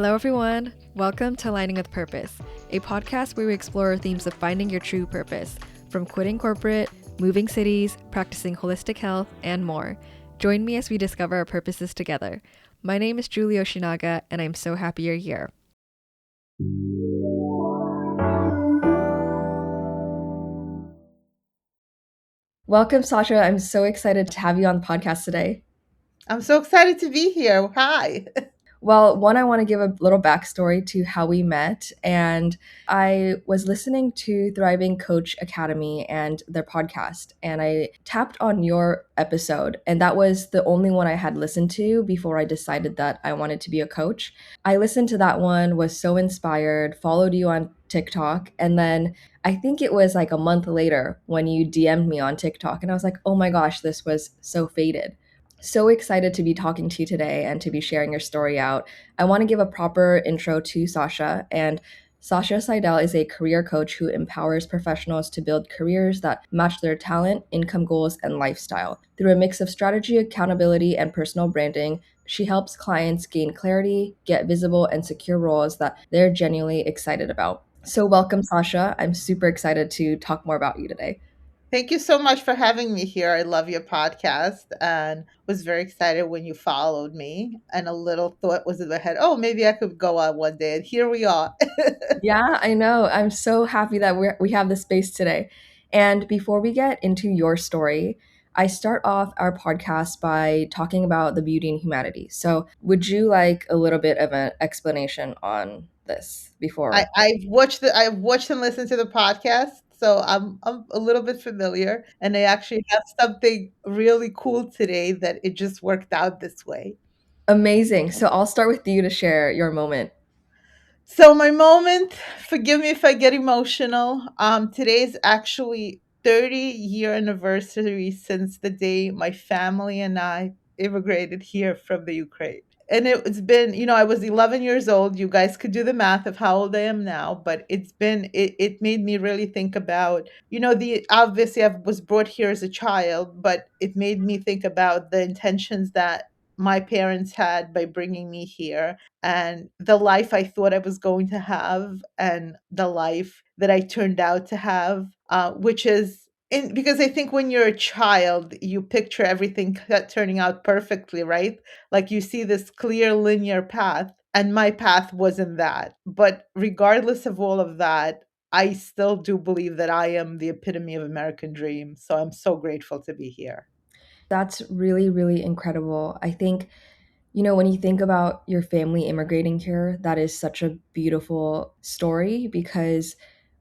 Hello, everyone. Welcome to Aligning with Purpose, a podcast where we explore themes of finding your true purpose, from quitting corporate, moving cities, practicing holistic health, and more. Join me as we discover our purposes together. My name is Juli, and I'm so happy you're here. Welcome, Sasha. I'm so excited to have you on the podcast today. I'm so excited to be here. Hi. Well, one, I want to give a little backstory to how we met. And I was listening to Thriving Coach Academy and their podcast, and I tapped on your episode. And that was the only one I had listened to before I decided that I wanted to be a coach. I listened to that one, was so inspired, followed you on TikTok. And then I think it was like a month later when you DM'd me on TikTok. And I was like, oh my gosh, this was so fated. So excited to be talking to you today and to be sharing your story out. I want to give a proper intro to Sasha. And Sasha Sidel is a career coach who empowers professionals to build careers that match their talent, income goals, and lifestyle. Through a mix of strategy, accountability, and personal branding, she helps clients gain clarity, get visible, and secure roles that they're genuinely excited about. So, welcome, Sasha. I'm super excited to talk more about you today. Thank you so much for having me here. I love your podcast and was very excited when you followed me. And a little thought was in my head, oh, maybe I could go on one day. And here we are. Yeah, I know. I'm so happy that we have this space today. And before we get into your story, I start off our podcast by talking about the beauty and humanity. So, would you like a little bit of an explanation on this before? I've watched and listened to the podcast. So I'm a little bit familiar. And I actually have something really cool today that it just worked out this way. Amazing. So, I'll start with you to share your moment. So my moment, forgive me if I get emotional. Today's actually 30-year anniversary since the day my family and I immigrated here from the Ukraine. And it's been, I was 11 years old. You guys could do the math of how old I am now, but it made me really think about, the obviously I was brought here as a child, but it made me think about the intentions that my parents had by bringing me here and the life I thought I was going to have and the life that I turned out to have, which is because I think when you're a child, you picture everything turning out perfectly, right? Like you see this clear linear path, and my path wasn't that. But regardless of all of that, I still do believe that I am the epitome of American dream. So I'm so grateful to be here. That's really, really incredible. I think, when you think about your family immigrating here, that is such a beautiful story because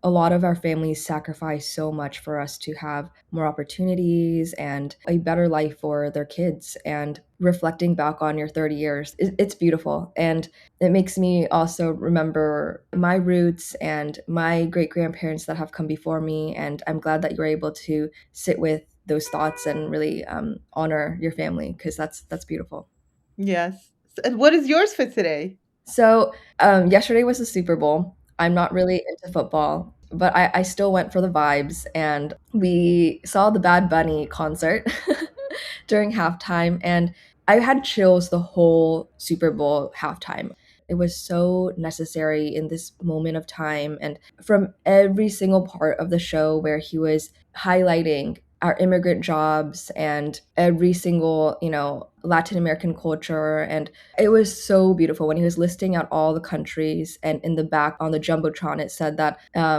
a lot of our families sacrifice so much for us to have more opportunities and a better life for their kids. And reflecting back on your 30 years, it's beautiful. And it makes me also remember my roots and my great grandparents that have come before me. And I'm glad that you're able to sit with those thoughts and really honor your family because that's beautiful. Yes. And what is yours for today? So, yesterday was the Super Bowl. I'm not really into football, but I still went for the vibes, and we saw the Bad Bunny concert during halftime, and I had chills the whole Super Bowl halftime. It was so necessary in this moment of time, and from every single part of the show where he was highlighting our immigrant jobs and every single, Latin American culture, and it was so beautiful when he was listing out all the countries, and in the back on the jumbotron it said that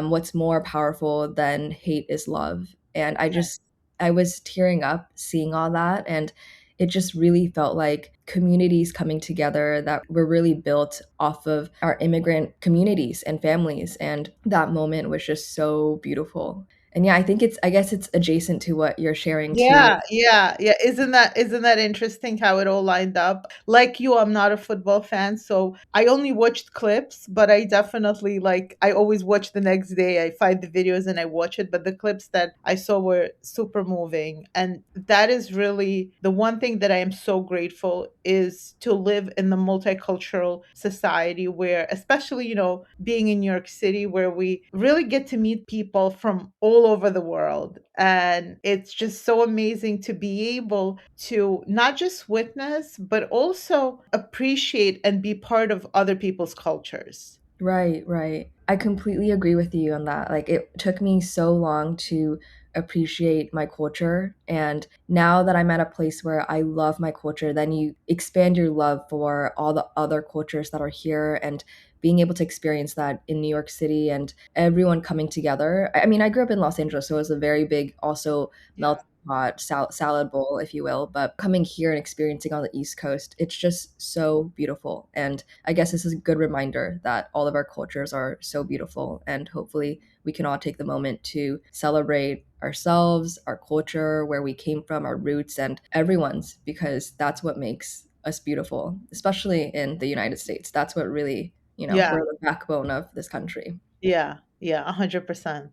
what's more powerful than hate is love. And I was tearing up seeing all that, and it just really felt like communities coming together that were really built off of our immigrant communities and families, and that moment was just so beautiful. And yeah, I guess it's adjacent to what you're sharing too. Yeah, yeah, yeah. Isn't that interesting how it all lined up? Like you, I'm not a football fan, so I only watched clips, but I definitely I always watch the next day. I find the videos and I watch it, but the clips that I saw were super moving. And that is really the one thing that I am so grateful is to live in the multicultural society where, especially, being in New York City, where we really get to meet people from all over the world. And it's just so amazing to be able to not just witness, but also appreciate and be part of other people's cultures. Right, right. I completely agree with you on that. Like, it took me so long to appreciate my culture. And now that I'm at a place where I love my culture, then you expand your love for all the other cultures that are here and being able to experience that in New York City and everyone coming together. I mean, I grew up in Los Angeles, so it was a very big, also Yeah. melting pot, salad bowl, if you will. But coming here and experiencing on the East Coast, it's just so beautiful. And I guess this is a good reminder that all of our cultures are so beautiful, and hopefully we can all take the moment to celebrate ourselves, our culture, where we came from, our roots, and everyone's, because that's what makes us beautiful, especially in the United States. That's what really, Yeah. we're the backbone of this country. Yeah. Yeah. 100%.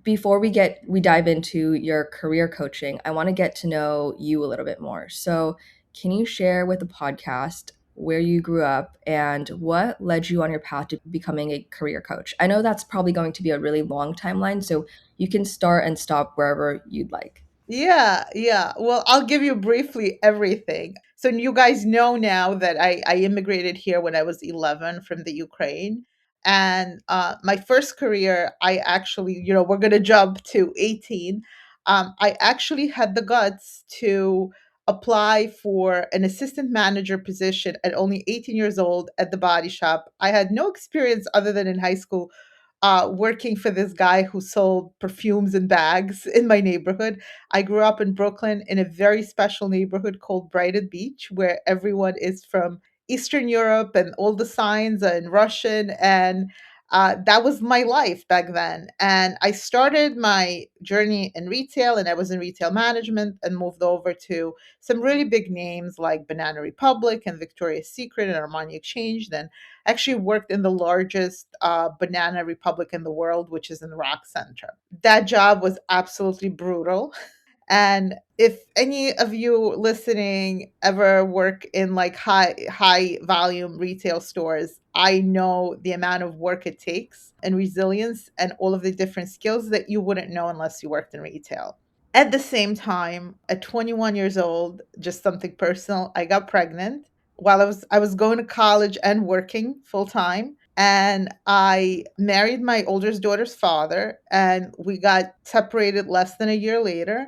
Before we dive into your career coaching, I want to get to know you a little bit more. So, can you share with the podcast where you grew up and what led you on your path to becoming a career coach? I know that's probably going to be a really long timeline, so you can start and stop wherever you'd like. Yeah, yeah. Well, I'll give you briefly everything. So you guys know now that I immigrated here when I was 11 from the Ukraine. And my first career, I actually, we're going to jump to 18. I actually had the guts to apply for an assistant manager position at only 18 years old at the body shop. I had no experience other than in high school working for this guy who sold perfumes and bags in my neighborhood. I grew up in Brooklyn in a very special neighborhood called Brighton Beach, where everyone is from Eastern Europe and all the signs are in Russian. And that was my life back then. And I started my journey in retail, and I was in retail management and moved over to some really big names like Banana Republic and Victoria's Secret and Armani Exchange. Then actually worked in the largest banana republic in the world, which is in Rock Center. That job was absolutely brutal. And if any of you listening ever work in like high volume retail stores, I know the amount of work it takes and resilience and all of the different skills that you wouldn't know unless you worked in retail. At the same time, at 21 years old, just something personal, I got pregnant while I was going to college and working full time. And I married my oldest daughter's father, and we got separated less than a year later.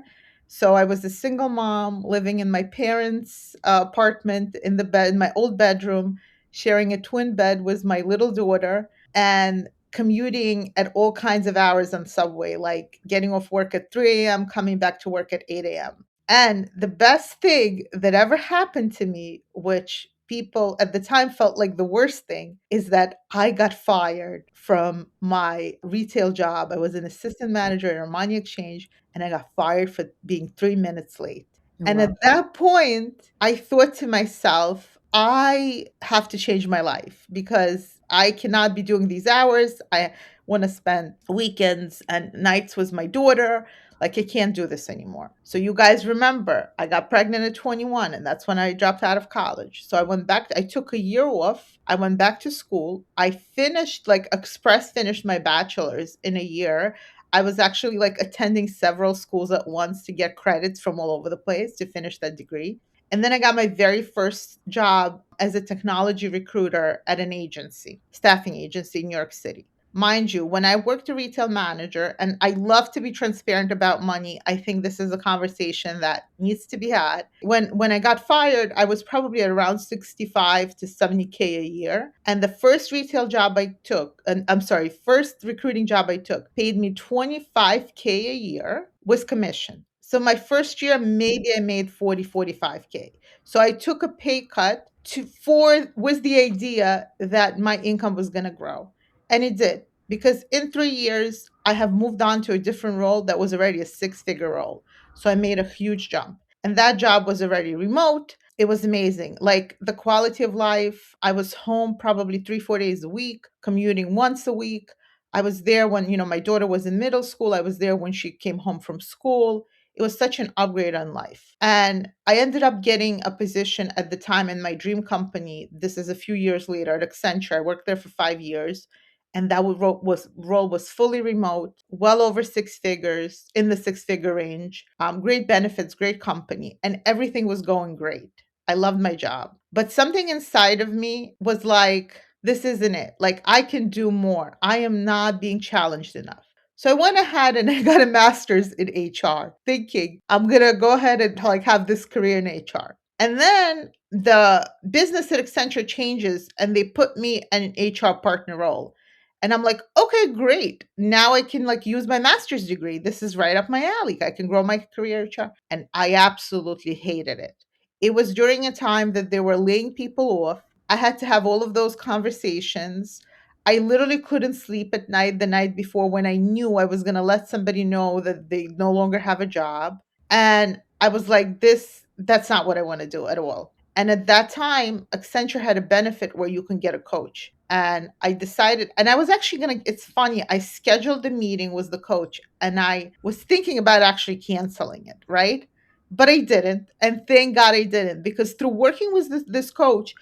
So I was a single mom living in my parents' apartment in the bed in my old bedroom, sharing a twin bed with my little daughter, and commuting at all kinds of hours on subway, like getting off work at 3 a.m., coming back to work at 8 a.m. And the best thing that ever happened to me, which people at the time felt like the worst thing, is that I got fired from my retail job. I was an assistant manager at Armani Exchange, and I got fired for being 3 minutes late. And Wow. at that point, I thought to myself, I have to change my life because I cannot be doing these hours. I want to spend weekends and nights with my daughter. Like, I can't do this anymore. So, you guys remember, I got pregnant at 21, and that's when I dropped out of college. So, I went back, I took a year off. I went back to school. I finished, like, express finished my bachelor's in a year. I was actually like attending several schools at once to get credits from all over the place to finish that degree. And then I got my very first job as a technology recruiter at an agency, staffing agency in New York City. Mind you, when I worked a retail manager, and I love to be transparent about money, I think this is a conversation that needs to be had. When I got fired, I was probably at around 65 to 70K a year. And the first retail job I took, and I'm sorry, first recruiting job I took paid me 25K a year with commission. So my first year, maybe I made 40, 45K. So I took a pay cut to for with the idea that my income was going to grow. And it did, because in 3 years, I have moved on to a different role that was already a six-figure role. So I made a huge jump. And that job was already remote. It was amazing. Like the quality of life, I was home probably 3, 4 days a week, commuting once a week. I was there when, my daughter was in middle school. I was there when she came home from school. It was such an upgrade on life. And I ended up getting a position at the time in my dream company. This is a few years later at Accenture. I worked there for 5 years. And that role was fully remote, well over six figures, in the six-figure range. Great benefits, great company, and everything was going great. I loved my job. But something inside of me was like, this isn't it. Like, I can do more. I am not being challenged enough. So I went ahead and I got a master's in HR, thinking I'm going to go ahead and like have this career in HR. And then the business at Accenture changes and they put me in an HR partner role. And I'm like, okay, great. Now I can like use my master's degree. This is right up my alley. I can grow my career in HR. And I absolutely hated it. It was during a time that they were laying people off. I had to have all of those conversations. I literally couldn't sleep at night the night before when I knew I was going to let somebody know that they no longer have a job. And I was like, that's not what I want to do at all. And at that time, Accenture had a benefit where you can get a coach. And I decided, and I was actually going to, it's funny, I scheduled the meeting with the coach and I was thinking about actually canceling it, right? But I didn't. And thank God I didn't, because through working with this coach,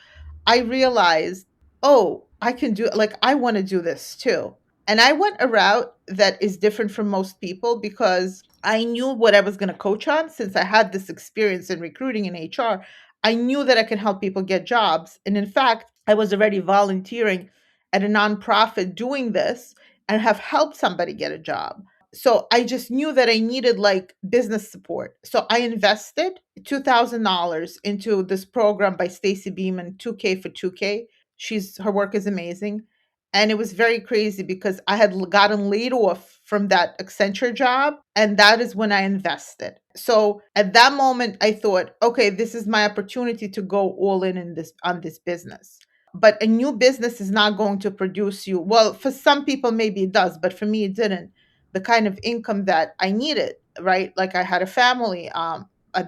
I realized, oh, I can do like I want to do this too. And I went a route that is different from most people because I knew what I was going to coach on since I had this experience in recruiting in HR. I knew that I can help people get jobs. And in fact, I was already volunteering at a nonprofit doing this and have helped somebody get a job. So I just knew that I needed like business support. So I invested $2,000 into this program by Stacy Beeman, 2K for 2K. Her work is amazing. And it was very crazy because I had gotten laid off from that Accenture job. And that is when I invested. So at that moment, I thought, okay, this is my opportunity to go all in this on this business. But a new business is not going to produce you. Well, for some people, maybe it does, but for me, it didn't. The kind of income that I needed, right? Like I had a family.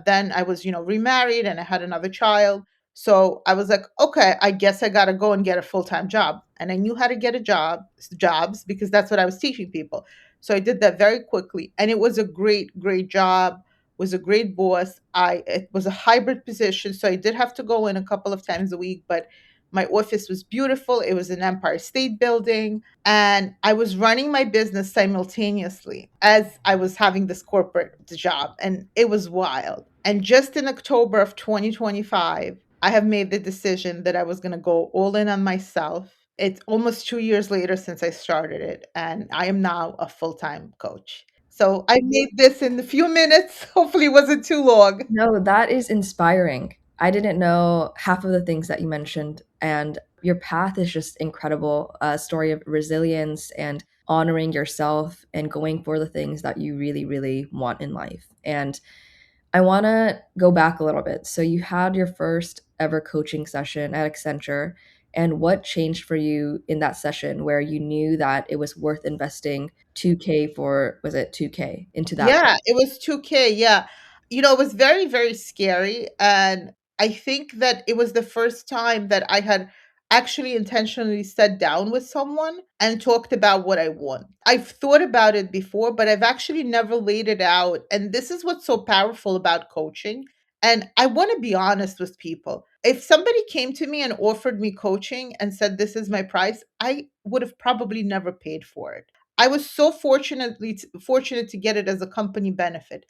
Then I was, remarried and I had another child. So I was like, okay, I guess I got to go and get a full-time job. And I knew how to get jobs because that's what I was teaching people. So I did that very quickly. And it was a great, great job, was a great boss. It was a hybrid position. So I did have to go in a couple of times a week, but my office was beautiful. It was an Empire State Building. And I was running my business simultaneously as I was having this corporate job. And it was wild. And just in October of 2025, I have made the decision that I was going to go all in on myself. It's almost 2 years later since I started it. And I am now a full time coach. So I made this in a few minutes. Hopefully, it wasn't too long. No, that is inspiring. I didn't know half of the things that you mentioned, and your path is just incredible. A story of resilience and honoring yourself and going for the things that you really, really want in life. And I want to go back a little bit. So you had your first ever coaching session at Accenture, and what changed for you in that session where you knew that it was worth investing 2K for, was it 2K into that? Yeah, it was 2K, yeah. It was very, very scary, and I think that it was the first time that I had actually intentionally sat down with someone and talked about what I want. I've thought about it before, but I've actually never laid it out, and this is what's so powerful about coaching, and I wanna be honest with people. If somebody came to me and offered me coaching and said, "This is my price," I would have probably never paid for it. I was so fortunate to get it as a company benefit.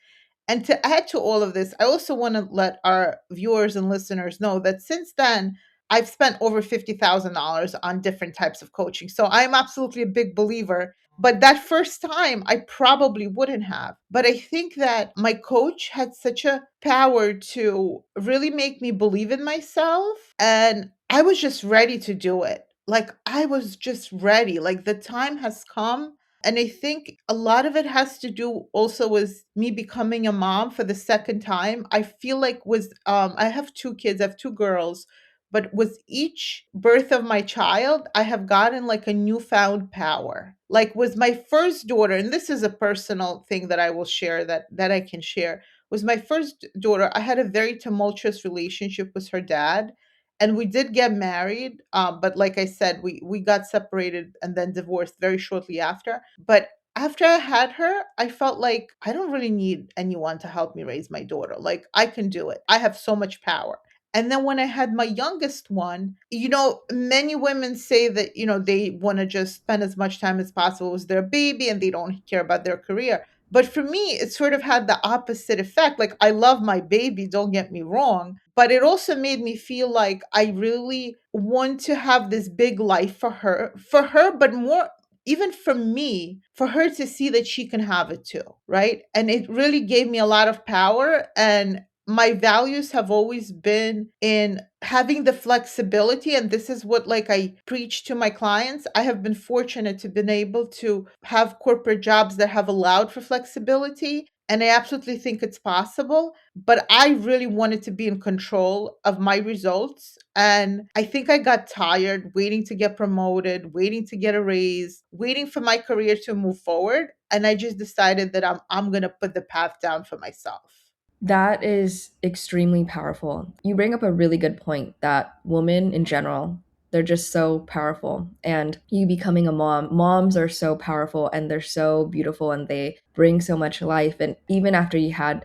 And to add to all of this, I also want to let our viewers and listeners know that since then, I've spent over $50,000 on different types of coaching. So I'm absolutely a big believer. But that first time, I probably wouldn't have. But I think that my coach had such a power to really make me believe in myself. And I was just ready to do it. Like, I was just ready. Like, the time has come, and I think a lot of it has to do also with me becoming a mom for the second time. I feel like I have two kids, I have two girls, but with each birth of my child, I have gotten like a newfound power. Like with my first daughter, and this is a personal thing that I will share that I can share. With my first daughter, I had a very tumultuous relationship with her dad, and we did get married, but like I said, we got separated and then divorced very shortly after. But after I had her, I felt like I don't really need anyone to help me raise my daughter. Like, I can do it. I have so much power. And then when I had my youngest one, many women say that, they want to just spend as much time as possible with their baby and they don't care about their career. But for me, it sort of had the opposite effect. Like, I love my baby, don't get me wrong, but it also made me feel like I really want to have this big life for her, but more even for me, for her to see that she can have it too, right? And it really gave me a lot of power. And my values have always been in having the flexibility, and this is what like I preach to my clients. I have been fortunate to been able to have corporate jobs that have allowed for flexibility, and I absolutely think it's possible, but I really wanted to be in control of my results. And I think I got tired waiting to get promoted, waiting to get a raise, waiting for my career to move forward, and I just decided that I'm going to put the path down for myself. That is extremely powerful. You bring up a really good point that women in general, they're just so powerful. And you becoming a mom, moms are so powerful and they're so beautiful and they bring so much life. And even after you had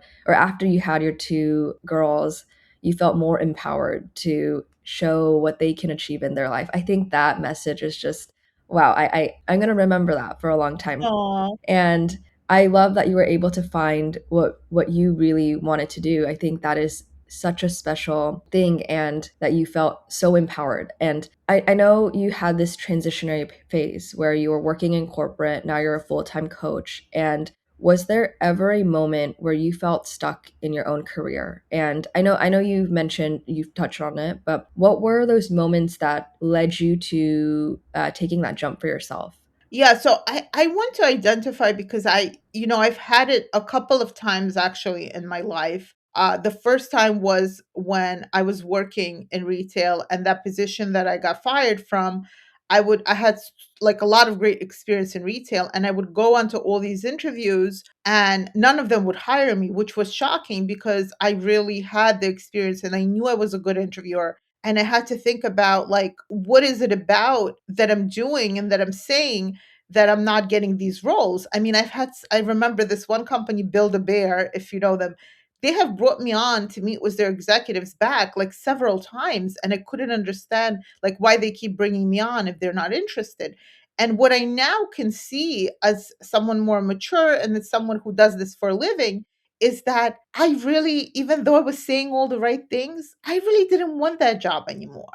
your two girls, you felt more empowered to show what they can achieve in their life. I think that message is just wow. I'm gonna remember that for a long time. Oh, And I love that you were able to find what you really wanted to do. I think that is such a special thing and that you felt so empowered. And I know you had this transitionary phase where you were working in corporate, now you're a full-time coach. And was there ever a moment where you felt stuck in your own career? And I know you've touched on it, but what were those moments that led you to taking that jump for yourself? yeah, so I want to identify because I've had it a couple of times actually in my life. The first time was when I was working in retail, and that position that I got fired from, I had like a lot of great experience in retail, and I would go onto all these interviews and none of them would hire me, which was shocking because I really had the experience and I knew I was a good interviewer. And I had to think about like, what is it about that I'm doing and that I'm saying that I'm not getting these roles? I mean, I remember this one company, Build a Bear, if you know them. They have brought me on to meet with their executives back like several times, and I couldn't understand like why they keep bringing me on if they're not interested. And what I now can see as someone more mature and as someone who does this for a living is that I really, even though I was saying all the right things, I really didn't want that job anymore.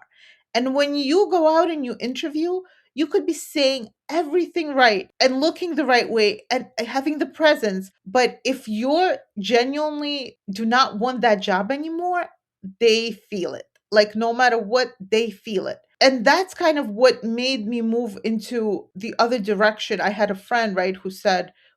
And when you go out and you interview, you could be saying everything right and looking the right way and having the presence. But if you're genuinely do not want that job anymore, they feel it. Like no matter what, they feel it. And that's kind of what made me move into the other direction. I had a friend, right, who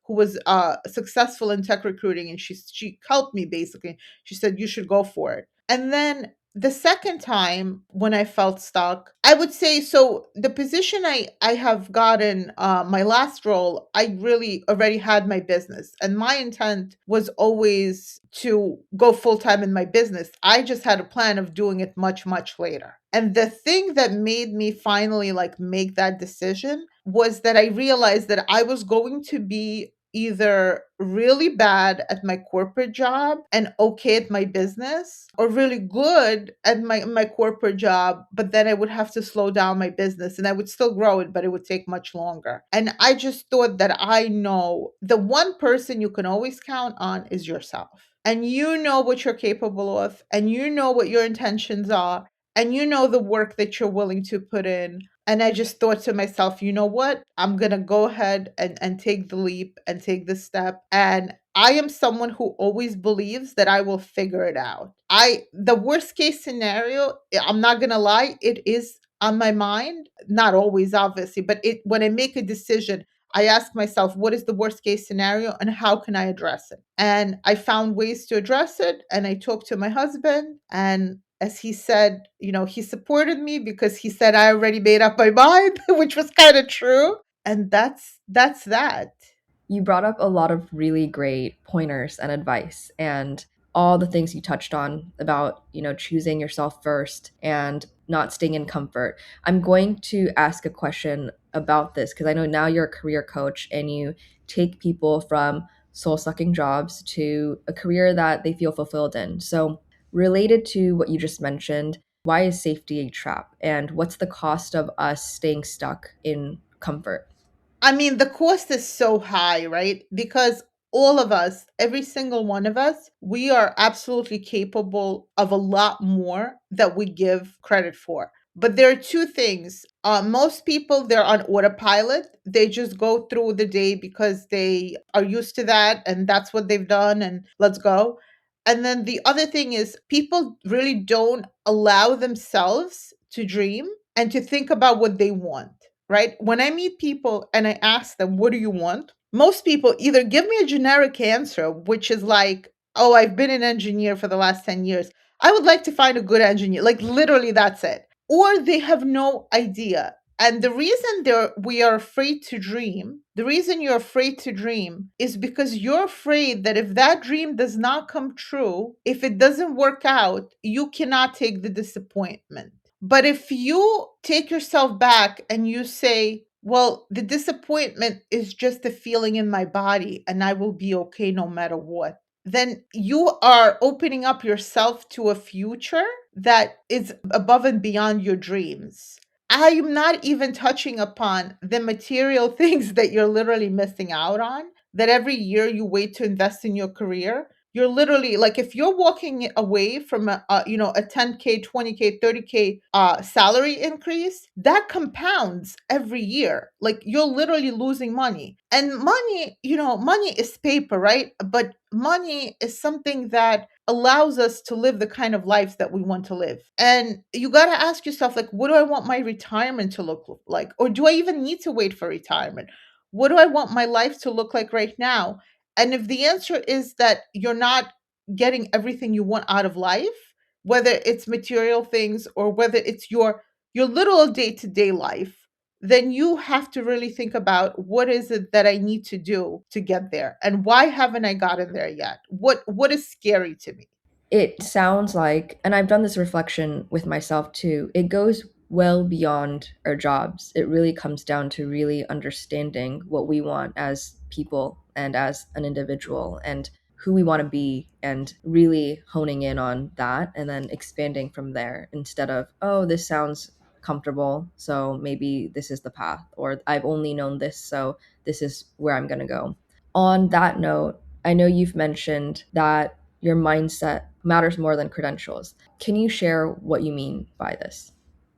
was successful in tech recruiting, and she helped me basically. She said you should go for it. And then the second time when I felt stuck, I would say so the position I have gotten, my last role, I really already had my business, and my intent was always to go full time in my business. I just had a plan of doing it much later. And the thing that made me finally like make that decision was that I realized that I was going to be either really bad at my corporate job and okay at my business, or really good at my corporate job, but then I would have to slow down my business and I would still grow it, but it would take much longer. And I just thought that I know the one person you can always count on is yourself. And you know what you're capable of, and you know what your intentions are, and you know the work that you're willing to put in. And I just thought to myself, you know what? I'm going to go ahead and take the leap and take the step. And I am someone who always believes that I will figure it out. The worst case scenario, I'm not going to lie, it is on my mind. Not always, obviously, but when I make a decision, I ask myself, what is the worst case scenario and how can I address it? And I found ways to address it. And I talked to my husband, and as he said, he supported me because he said I already made up my mind, which was kind of true. And that's that. You brought up a lot of really great pointers and advice. And all the things you touched on about, choosing yourself first and not staying in comfort. I'm going to ask a question about this because I know now you're a career coach and you take people from soul sucking jobs to a career that they feel fulfilled in. So, related to what you just mentioned, why is safety a trap? And what's the cost of us staying stuck in comfort? I mean, the cost is so high, right? Because all of us, every single one of us, we are absolutely capable of a lot more that we give credit for. But there are two things. Most people, they're on autopilot. They just go through the day because they are used to that and that's what they've done and let's go. And then the other thing is, people really don't allow themselves to dream and to think about what they want, right? When I meet people and I ask them, what do you want? Most people either give me a generic answer, which is like, oh, I've been an engineer for the last 10 years. I would like to find a good engineer. Like literally, that's it. Or they have no idea. And the reason we are afraid to dream, the reason you're afraid to dream is because you're afraid that if that dream does not come true, if it doesn't work out, you cannot take the disappointment. But if you take yourself back and you say, well, the disappointment is just a feeling in my body and I will be okay no matter what, then you are opening up yourself to a future that is above and beyond your dreams. I am not even touching upon the material things that you're literally missing out on, that every year you wait to invest in your career. You're literally like, if you're walking away from a 10K, 20K, 30K salary increase, that compounds every year. Like you're literally losing money. And money, money is paper, right? But money is something that allows us to live the kind of lives that we want to live. And you got to ask yourself, like, what do I want my retirement to look like? Or do I even need to wait for retirement? What do I want my life to look like right now? And if the answer is that you're not getting everything you want out of life, whether it's material things or whether it's your little day-to-day life, then you have to really think about, what is it that I need to do to get there and why haven't I gotten there yet? What is scary to me? It sounds like, and I've done this reflection with myself too, it goes well beyond our jobs. It really comes down to really understanding what we want as people and as an individual and who we want to be, and really honing in on that and then expanding from there instead of, oh, this sounds comfortable, so maybe this is the path, or I've only known this, so this is where I'm going to go. On that note, I know you've mentioned that your mindset matters more than credentials. Can you share what you mean by this?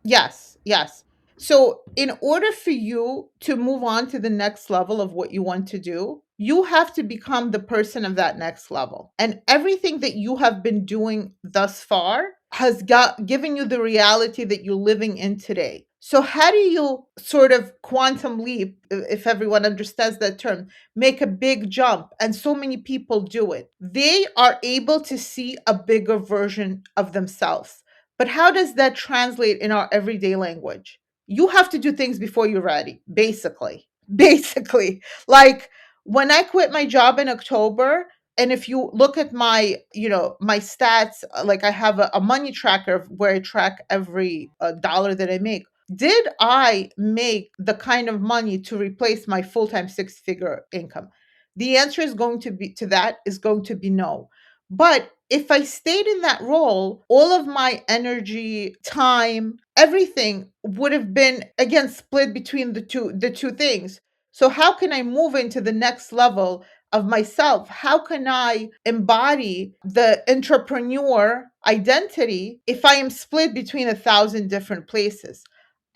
Yes, yes. So, in order for you to move on to the next level of what you want to do, you have to become the person of that next level. And everything that you have been doing thus far has given you the reality that you're living in today. So, how do you sort of quantum leap, if everyone understands that term, make a big jump? And so many people do it. They are able to see a bigger version of themselves. But how does that translate in our everyday language? You have to do things before you're ready, basically. Basically. Like when I quit my job in October, and if you look at my stats, like I have a money tracker where I track every dollar that I make. Did I make the kind of money to replace my full-time six-figure income? The answer is going to be to that is going to be no. But if I stayed in that role, all of my energy, time, everything would have been again split between the two things. So how can I move into the next level of myself? How can I embody the entrepreneur identity if I am split between 1,000 different places?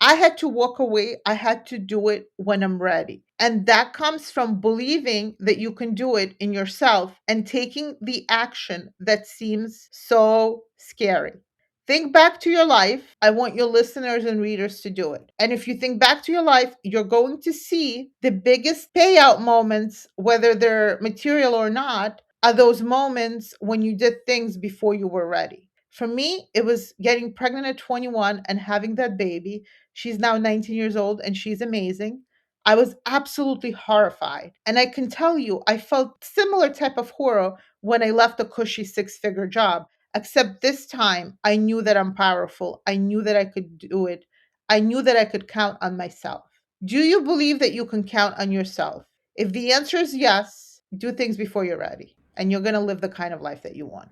I had to walk away. I had to do it when I'm ready. And that comes from believing that you can do it in yourself and taking the action that seems so scary. Think back to your life. I want your listeners and readers to do it. And if you think back to your life, you're going to see the biggest payout moments, whether they're material or not, are those moments when you did things before you were ready. For me, it was getting pregnant at 21 and having that baby. She's now 19 years old and she's amazing. I was absolutely horrified. And I can tell you, I felt similar type of horror when I left a cushy six-figure job, except this time I knew that I'm powerful. I knew that I could do it. I knew that I could count on myself. Do you believe that you can count on yourself? If the answer is yes, do things before you're ready, and you're going to live the kind of life that you want.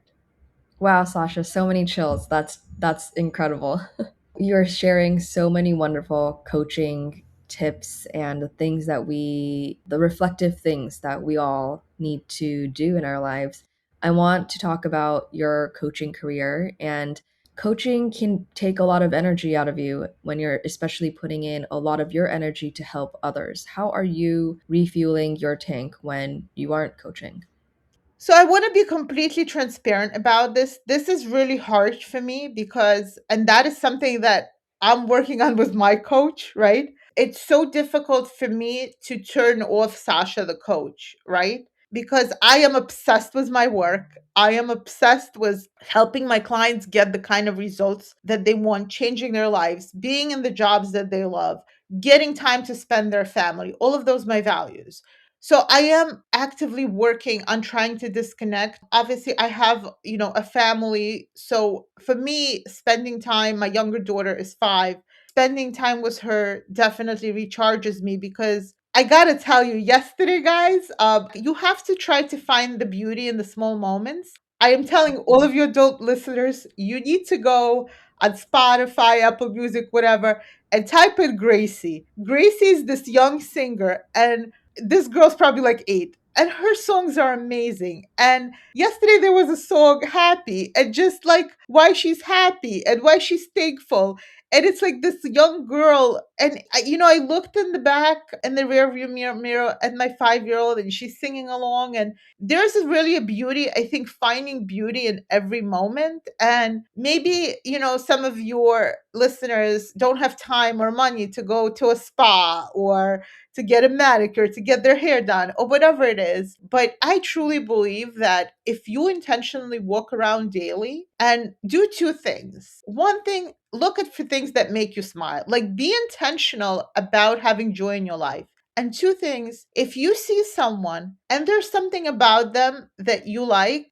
Wow, Sasha, so many chills. That's incredible. You're sharing so many wonderful coaching tips and the reflective things that we all need to do in our lives. I want to talk about your coaching career, and coaching can take a lot of energy out of you when you're especially putting in a lot of your energy to help others. How are you refueling your tank when you aren't coaching? So I want to be completely transparent about this. This is really hard for me because, and that is something that I'm working on with my coach, right? It's so difficult for me to turn off Sasha, the coach, right? Because I am obsessed with my work. I am obsessed with helping my clients get the kind of results that they want, changing their lives, being in the jobs that they love, getting time to spend their family, all of those my values. So I am actively working on trying to disconnect. Obviously, I have, a family. So for me, spending time, my younger daughter is 5, spending time with her definitely recharges me because I gotta tell you, yesterday, guys, you have to try to find the beauty in the small moments. I am telling all of you adult listeners, you need to go on Spotify, Apple Music, whatever, and type in Gracie. Gracie is this young singer, and this girl's probably like 8, and her songs are amazing. And yesterday there was a song, Happy, and just like why she's happy and why she's thankful. And it's like this young girl, and I looked in the back in the rear view mirror at my 5-year-old, and she's singing along. And there's really a beauty, I think, finding beauty in every moment. And maybe, some of your listeners don't have time or money to go to a spa or to get a manicure, to get their hair done, or whatever it is. But I truly believe that if you intentionally walk around daily and do two things, one thing, look at for things that make you smile, like be intentional about having joy in your life. And two things, if you see someone and there's something about them that you like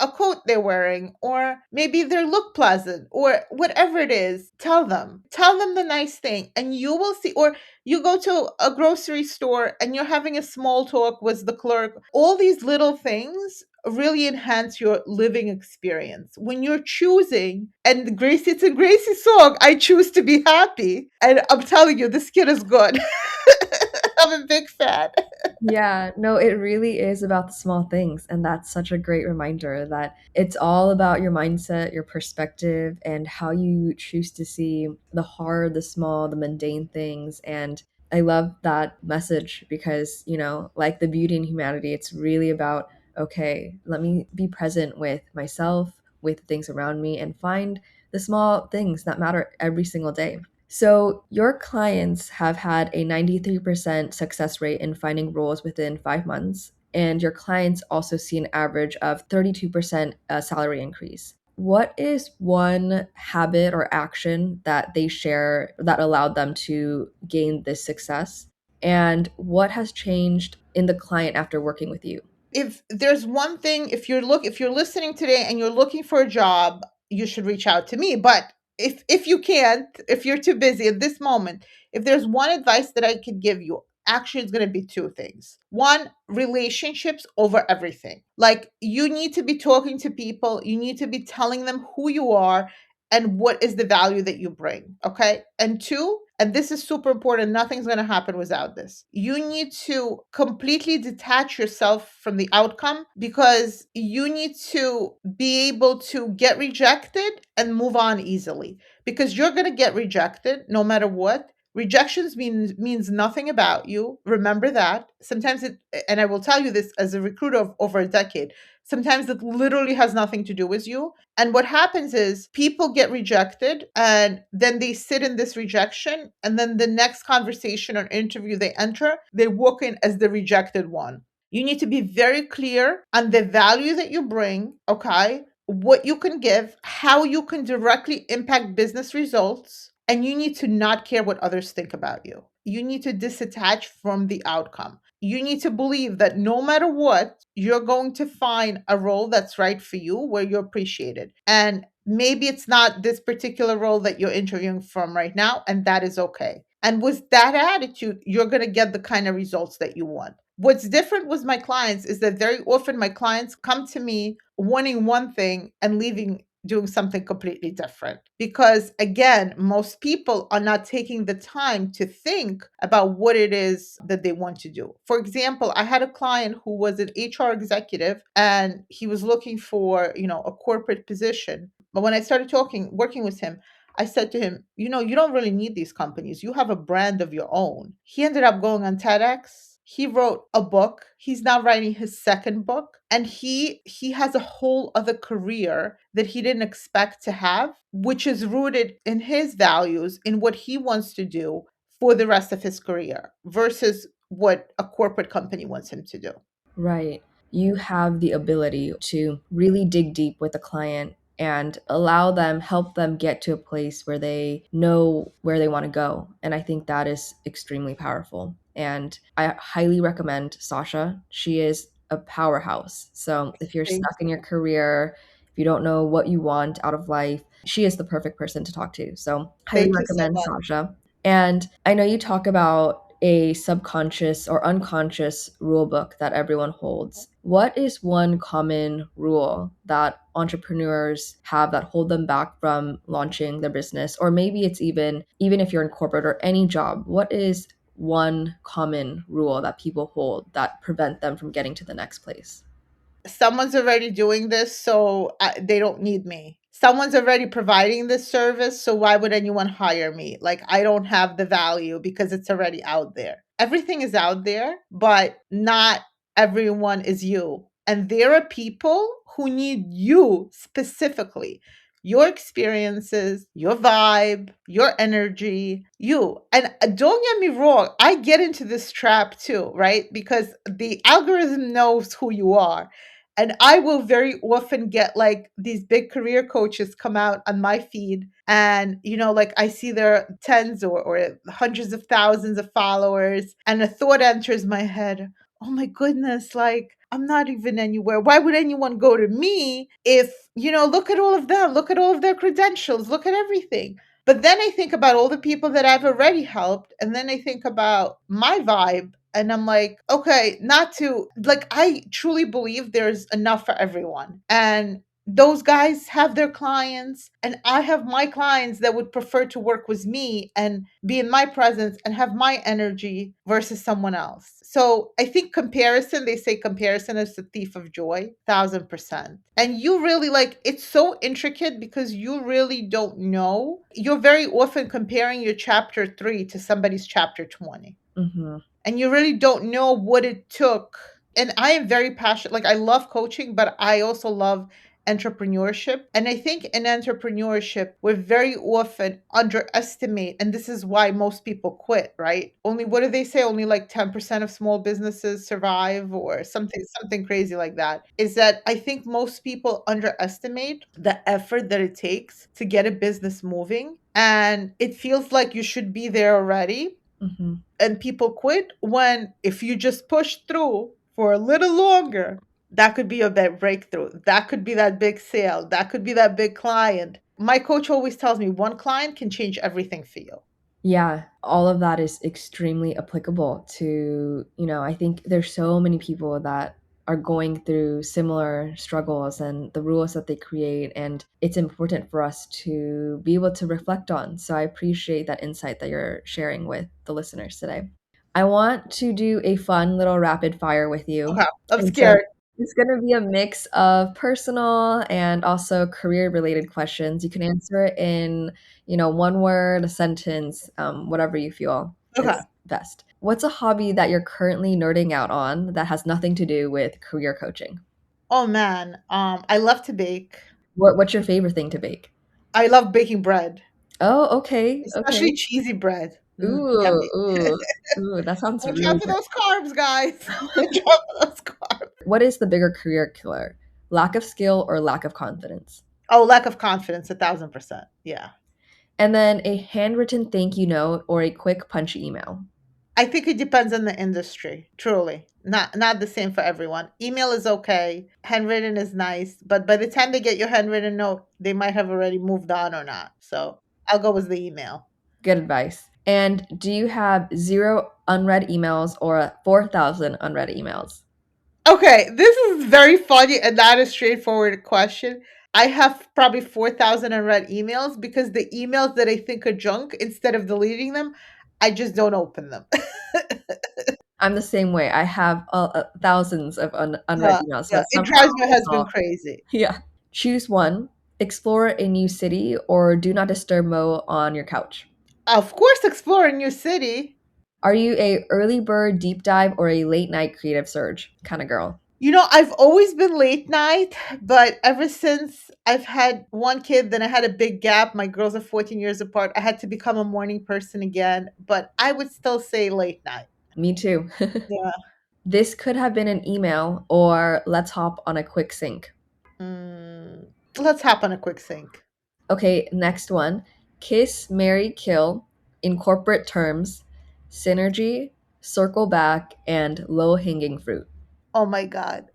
a coat they're wearing, or maybe their look pleasant, or whatever it is, tell them. Tell them the nice thing, and you will see. Or you go to a grocery store and you're having a small talk with the clerk. All these little things really enhance your living experience when you're choosing. And Gracie, it's a Gracie song, I choose to be happy, and I'm telling you, this kid is good. I'm a big fan. Yeah, no, it really is about the small things. And that's such a great reminder that it's all about your mindset, your perspective, and how you choose to see the hard, the small, the mundane things. And I love that message because, like the beauty in humanity, it's really about, okay, let me be present with myself, with the things around me, and find the small things that matter every single day. So, your clients have had a 93% success rate in finding roles within 5 months, and your clients also see an average of 32% salary increase. What is one habit or action that they share that allowed them to gain this success? And what has changed in the client after working with you? If there's one thing, if you're listening today and you're looking for a job, you should reach out to me. But if you can't, if you're too busy at this moment, if there's one advice that I could give you, actually it's going to be two things. One, relationships over everything. Like, you need to be talking to people, you need to be telling them who you are and what is the value that you bring. Okay. And two, and this is super important, nothing's going to happen without this. You need to completely detach yourself from the outcome, because you need to be able to get rejected and move on easily, because you're going to get rejected no matter what. Rejections means nothing about you. Remember that. Sometimes it, and I will tell you this as a recruiter of over a decade, sometimes it literally has nothing to do with you. And what happens is people get rejected and then they sit in this rejection. And then the next conversation or interview they enter, they walk in as the rejected one. You need to be very clear on the value that you bring, okay? What you can give, how you can directly impact business results, and you need to not care what others think about you. you need to disattach from the outcome. You need to believe that no matter what, you're going to find a role that's right for you where you're appreciated. And maybe it's not this particular role that you're interviewing from right now, and that is okay. And with that attitude, you're going to get the kind of results that you want. What's different with my clients is that very often my clients come to me wanting one thing and leaving doing something completely different. Because again, most people are not taking the time to think about what it is that they want to do. For example, I had a client who was an HR executive and he was looking for, a corporate position. But when I started working with him, I said to him, you don't really need these companies. You have a brand of your own. He ended up going on TEDx. He wrote a book. He's now writing his second book. And he has a whole other career that he didn't expect to have, which is rooted in his values, in what he wants to do for the rest of his career versus what a corporate company wants him to do. Right. You have the ability to really dig deep with a client and allow them, help them get to a place where they know where they want to go. And I think that is extremely powerful. And I highly recommend Sasha. She is a powerhouse. So if you're Thank stuck in your career, if you don't know what you want out of life, she is the perfect person to talk to. So highly thank you so recommend much. Sasha. And I know you talk about a subconscious or unconscious rule book that everyone holds. What is one common rule that entrepreneurs have that hold them back from launching their business? Or maybe it's even if you're in corporate or any job, what is one common rule that people hold that prevent them from getting to the next place? Someone's already doing this, so they don't need me. Someone's already providing this service, so why would anyone hire me? Like, I don't have the value because it's already out there. Everything is out there, but not everyone is you. And there are people who need you specifically. Your experiences, your vibe, your energy, you. And don't get me wrong, I get into this trap too, right? Because the algorithm knows who you are. And I will very often get like these big career coaches come out on my feed. And, like I see their tens or hundreds of thousands of followers. And a thought enters my head, oh my goodness, like I'm not even anywhere. Why would anyone go to me if, look at all of them, look at all of their credentials, look at everything. But then I think about all the people that I've already helped. And then I think about my vibe and I'm like, okay, not to like, I truly believe there's enough for everyone. And those guys have their clients, and I have my clients that would prefer to work with me and be in my presence and have my energy versus someone else. So I think comparison, they say comparison is the thief of joy, 1000%. And you really like it's so intricate because you really don't know. You're very often comparing your chapter 3 to somebody's chapter 20 Mm-hmm. and you really don't know what it took. And I am very passionate. Like I love coaching, but I also love entrepreneurship. And I think in entrepreneurship, we very often underestimate, and this is why most people quit, right? Only what do they say? Only like 10% of small businesses survive or something crazy like that. Is that I think most people underestimate the effort that it takes to get a business moving. And it feels like you should be there already Mm-hmm. and people quit when if you just push through for a little longer, that could be a big breakthrough. That could be that big sale. That could be that big client. My coach always tells me one client can change everything for you. Yeah, all of that is extremely applicable to, I think there's so many people that are going through similar struggles and the rules that they create. And it's important for us to be able to reflect on. So I appreciate that insight that you're sharing with the listeners today. I want to do a fun little rapid fire with you. Okay. I'm And so scared. it's going to be a mix of personal and also career related questions. You can answer it in one word, a sentence, whatever you feel Okay. is best. What's a hobby that you're currently nerding out on that has nothing to do with career coaching? Oh man. I love to bake. What's your favorite thing to bake? I love baking bread, Oh, okay, especially okay. cheesy bread. Ooh, Yummy. ooh, ooh, that sounds Watch really out for good. those carbs, guys. Watch out for those carbs. What is the bigger career killer? Lack of skill or lack of confidence? Oh, lack of confidence, 1000%. Yeah. And then a handwritten thank you note or a quick punchy email. I think it depends on the industry, truly. Not the same for everyone. Email is okay, handwritten is nice, but by the time they get your handwritten note, they might have already moved on or not. So I'll go with the email. Good advice. And do you have zero unread emails or 4,000 unread emails? Okay, this is very funny and not a straightforward question. I have probably 4,000 unread emails because the emails that I think are junk, instead of deleting them, I just don't open them. I'm the same way. I have thousands of unread Yeah, emails, yeah, but it somehow drives my it's husband all crazy. yeah. Choose one. Explore a new city or do not disturb mode on your couch. Of course, explore a new city. Are you a early bird deep dive or a late night creative surge kind of girl? I've always been late night, but ever since I've had one kid, then I had a big gap. My girls are 14 years apart. I had to become a morning person again, but I would still say late night. Me too. Yeah. This could have been an email or let's hop on a quick sync. Mm, let's hop on a quick sync. Okay, next one. Kiss, marry, kill in corporate terms, synergy, circle back, and low hanging fruit. Oh my God.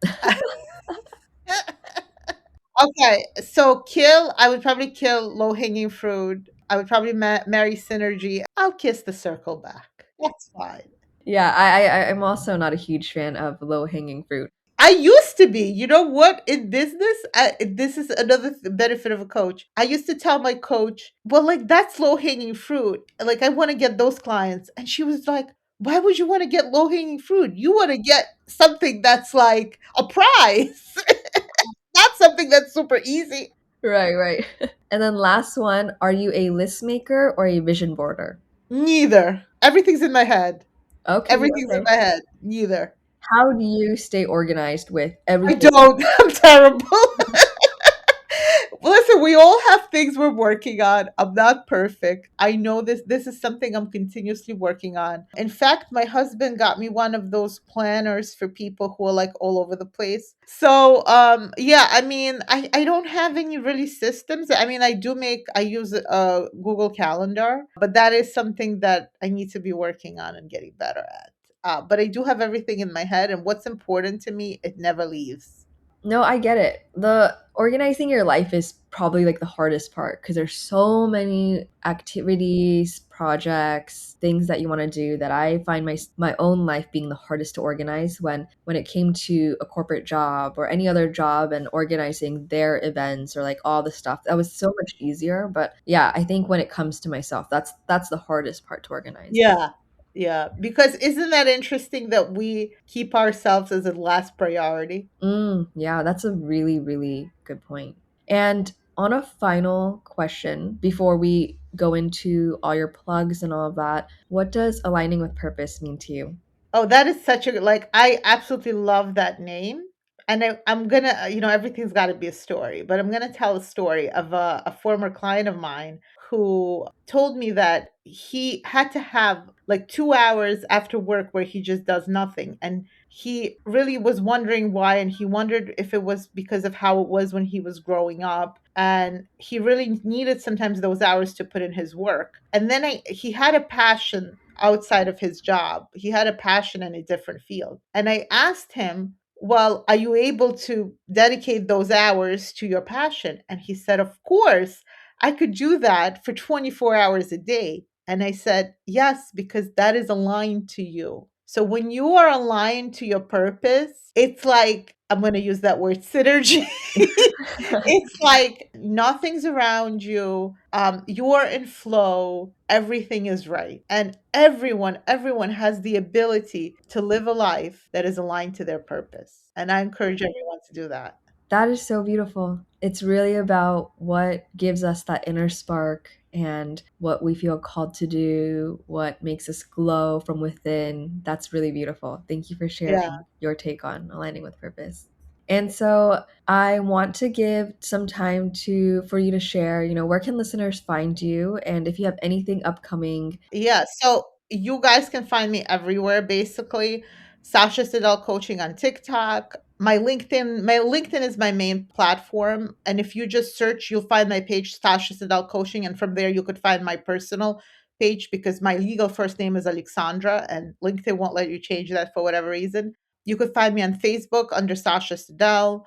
Okay, so kill, I would probably kill low hanging fruit. I would probably marry synergy. I'll kiss the circle back. That's fine. Yeah, I'm also not a huge fan of low hanging fruit. I used to be. You know what? In business, this is another benefit of a coach. I used to tell my coach, well, like, that's low hanging fruit. Like, I want to get those clients. And she was like, why would you want to get low hanging fruit? You want to get something that's like a prize, not something that's super easy. Right, right. And then last one, are you a list maker or a vision boarder? Neither. Everything's in my head. Okay, Everything's in okay. my head. Neither. How do you stay organized with I everything? don't. I'm terrible. Listen, we all have things we're working on. I'm not perfect. I know this. This is something I'm continuously working on. In fact, my husband got me one of those planners for people who are like all over the place. So, yeah, I mean, I don't have any really systems. I mean, I use a Google Calendar, but that is something that I need to be working on and getting better at. But I do have everything in my head, and what's important to me, it never leaves. No, I get it. The organizing your life is probably like the hardest part because there's so many activities, projects, things that you want to do that I find my own life being the hardest to organize when it came to a corporate job or any other job and organizing their events or like all the stuff. That was so much easier, but yeah, I think when it comes to myself, that's the hardest part to organize. Yeah. Yeah. Because isn't that interesting that we keep ourselves as a last priority? Yeah, that's a really, really good point. And on a final question, before we go into all your plugs and all of that, what does aligning with purpose mean to you? Oh, that is such a like I absolutely love that name. And I'm gonna, everything's got to be a story, but I'm gonna tell a story of a former client of mine who told me that he had to have like 2 hours after work where he just does nothing. And he really was wondering why. And he wondered if it was because of how it was when he was growing up. And he really needed sometimes those hours to put in his work. And then he had a passion outside of his job. He had a passion in a different field. And I asked him, well, are you able to dedicate those hours to your passion? And he said, of course, I could do that for 24 hours a day. And I said, yes, because that is aligned to you. So when you are aligned to your purpose, it's like, I'm going to use that word synergy. It's like nothing's around you. You're in flow. Everything is right. And everyone has the ability to live a life that is aligned to their purpose. And I encourage everyone to do that. That is so beautiful. It's really about what gives us that inner spark and what we feel called to do, what makes us glow from within. That's really beautiful. Thank you for Yeah. sharing your take on aligning with purpose. And so I want to give some time to for you to share, where can listeners find you and if you have anything upcoming. Yeah, so you guys can find me everywhere basically. Sasha Sidel coaching on TikTok. My LinkedIn is my main platform. And if you just search, you'll find my page, Sasha Sidel Coaching, and from there you could find my personal. page because my legal first name is Alexandra, and LinkedIn won't let you change that for whatever reason. You could find me on Facebook under Sasha Sidel.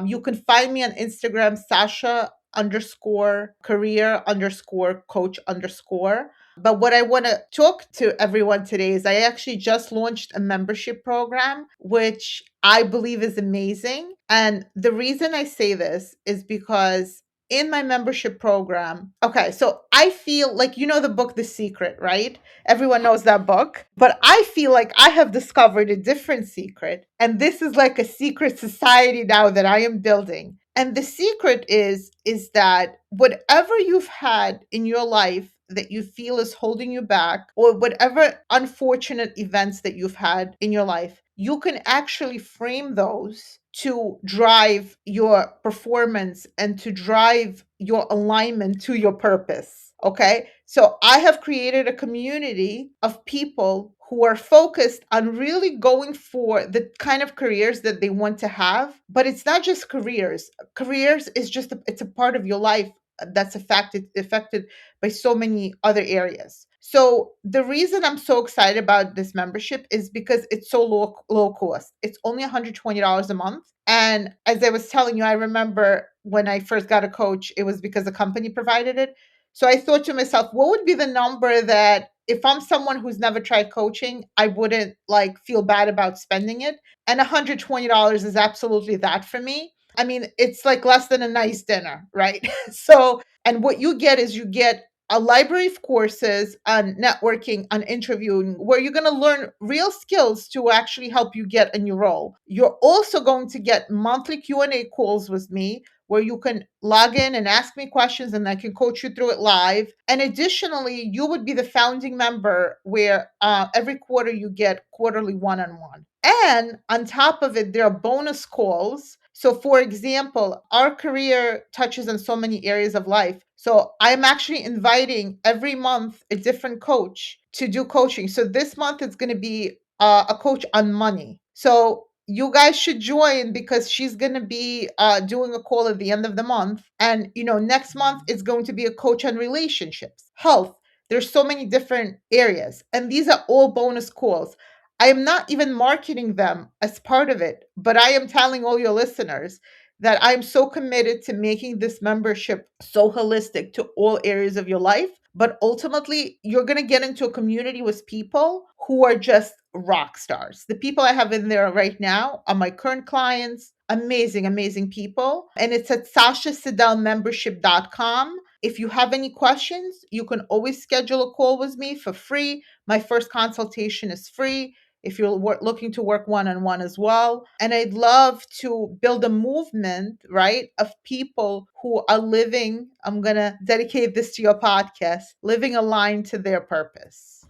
You can find me on Instagram, Sasha underscore career underscore coach underscore. But what I want to talk to everyone today is I actually just launched a membership program, which I believe is amazing. And the reason I say this is because in my membership program, okay, so I feel like, you know, the book, The Secret, right? Everyone knows that book. But I feel like I have discovered a different secret. And this is like a secret society now that I am building. And the secret is that whatever you've had in your life that you feel is holding you back, or whatever unfortunate events that you've had in your life, you can actually frame those to drive your performance and to drive your alignment to your purpose. Okay. So I have created a community of people who are focused on really going for the kind of careers that they want to have. But it's not just careers. Careers is just it's a part of your life that's affected by so many other areas. So the reason I'm so excited about this membership is because it's so low cost. It's only $120 a month. And as I was telling you, I remember when I first got a coach, it was because the company provided it. So I thought to myself, what would be the number that if I'm someone who's never tried coaching, I wouldn't like feel bad about spending it? And $120 is absolutely that for me. I mean, it's like less than a nice dinner, right? So, and what you get is you get a library of courses on networking, on interviewing, where you're going to learn real skills to actually help you get a new role. You're also going to get monthly Q&A calls with me where you can log in and ask me questions and I can coach you through it live. And additionally, you would be the founding member where every quarter you get quarterly one-on-one. And on top of it, there are bonus calls. So, for example, our career touches on so many areas of life. So, I'm actually inviting every month a different coach to do coaching. So, this month it's going to be a coach on money. So, you guys should join because she's going to be doing a call at the end of the month. And, you know, next month it's going to be a coach on relationships, health. There's so many different areas. And these are all bonus calls. I am not even marketing them as part of it, but I am telling all your listeners that I'm so committed to making this membership so holistic to all areas of your life. But ultimately, you're going to get into a community with people who are just rock stars. The people I have in there right now are my current clients, amazing, amazing people. And it's at sashasidelmembership.com. If you have any questions, you can always schedule a call with me for free. My first consultation is free if you're looking to work one-on-one as well. And I'd love to build a movement, right, of people who are living, I'm going to dedicate this to your podcast, living aligned to their purpose.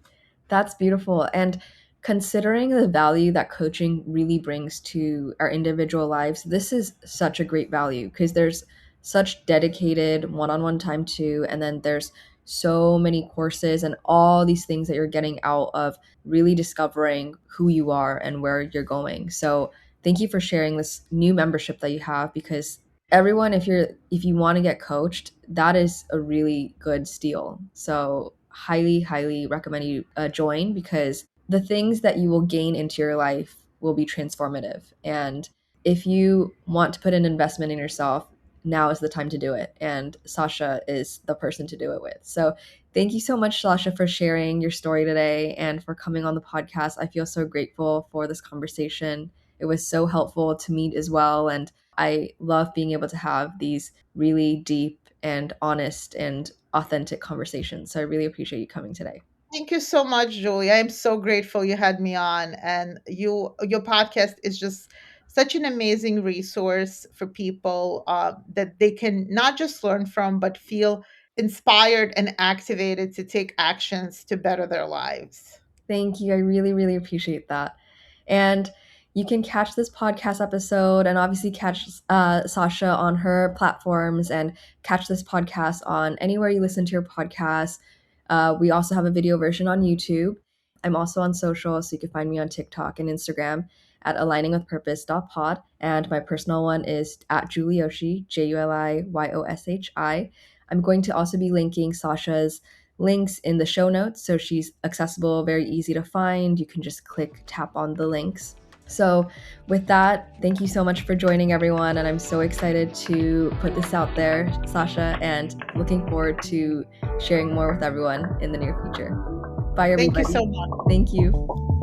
That's beautiful. And considering the value that coaching really brings to our individual lives, this is such a great value because there's such dedicated one on one time too. And then there's so many courses and all these things that you're getting out of really discovering who you are and where you're going. So, thank you for sharing this new membership that you have because everyone if you want to get coached, that is a really good steal. So highly recommend you join because the things that you will gain into your life will be transformative. And if you want to put an investment in yourself, now is the time to do it, and Sasha is the person to do it with. So thank you so much, Sasha, for sharing your story today and for coming on the podcast. I feel so grateful for this conversation. It was so helpful to meet as well, and I love being able to have these really deep and honest and authentic conversations. So I really appreciate you coming today. Thank you so much, Julie. I am so grateful you had me on, and your podcast is just such an amazing resource for people that they can not just learn from, but feel inspired and activated to take actions to better their lives. Thank you. I really appreciate that. And you can catch this podcast episode and obviously catch Sasha on her platforms and catch this podcast on anywhere you listen to your podcast. We also have a video version on YouTube. I'm also on social, so you can find me on TikTok and Instagram at aligningwithpurpose.pod. And my personal one is at Julioshi, Juliyyoshi. I'm going to also be linking Sasha's links in the show notes, so she's accessible, very easy to find. You can just tap on the links. So, with that, thank you so much for joining, everyone. And I'm so excited to put this out there, Sasha, and looking forward to sharing more with everyone in the near future. Bye, Thank you everybody. so much. Thank you.